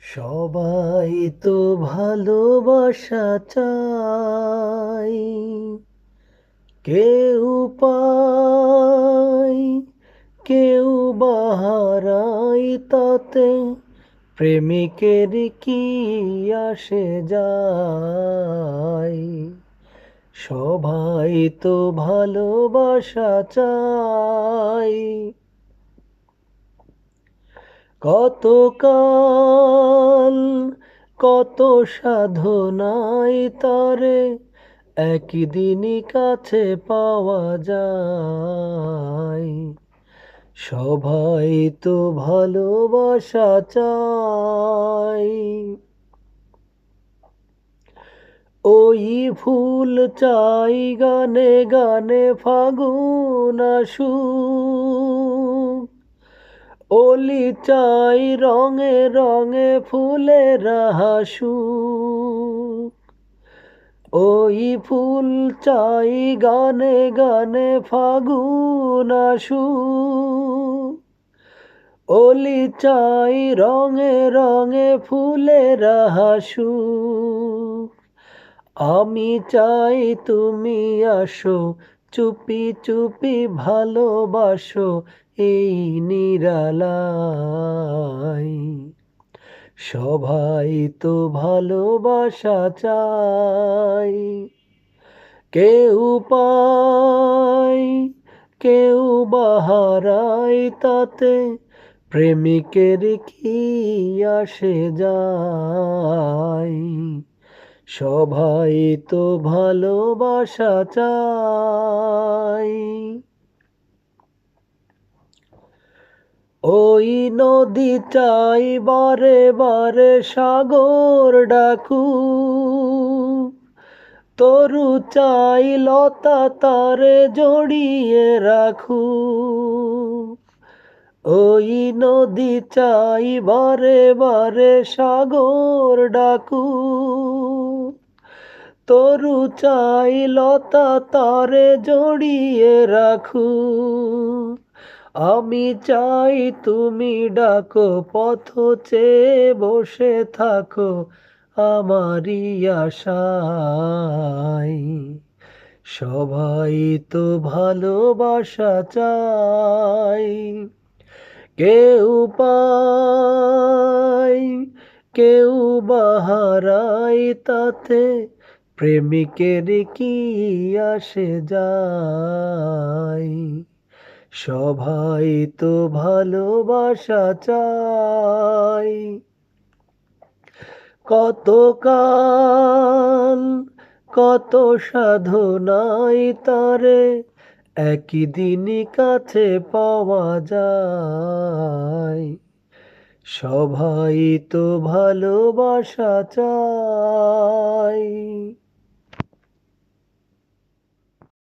সবাই তো ভালোবাসা চায়, কেউ পায় কেউ বাহারায়, তাতে প্রেমিকের কি আসে যায়। সবাই তো ভালোবাসা চায়। কত কাল কত সাধনায় তারে একদিনই কাছে পাওয়া যায়। সবাই তো ভালোবাসা চায়। ওই ফুল চাই গানে গানে ফাগুন আসুক, ওলি চাই রঙে রঙে ফুলের হাসুক। ওই ফুল চাই গানে গানে ফাগুন আসুক, ওলি চাই রঙে রঙে ফুলের হাসুক। আমি চাই তুমি আসো, চুপি চুপি ভালোবাসো এই নিরালায়। সবাই তো ভালোবাসা চায়। কেউ পায় কেউ বাহারায়, তাতে প্রেমিকের কি আসে যায়। সবাই তো ভালোবাসা চায়। ওই নদী চাই বারে বারে সাগর ডাকুক, তরু চাই লতা তারে জড়িয়ে রাখুক। ওই নদী চাই বারে বারে সাগর ডাকুক, তরু চাই লতা তারে জড়িয়ে রাখুক। আমি চাই তুমি ডাকো, পথ চেয়ে বসে থাকো আমারই আশায়। সবাই তো ভালোবাসা চায়। কেউ পায় কেউ বাহারায়, তাতে প্রেমিকের কি আসে যায়। সবাই তো ভালোবাসা চায়। কত কাল কত সাধনায় তারে একদিনই কাছে পাওয়া যায়। সবাই তো ভালোবাসা চায়।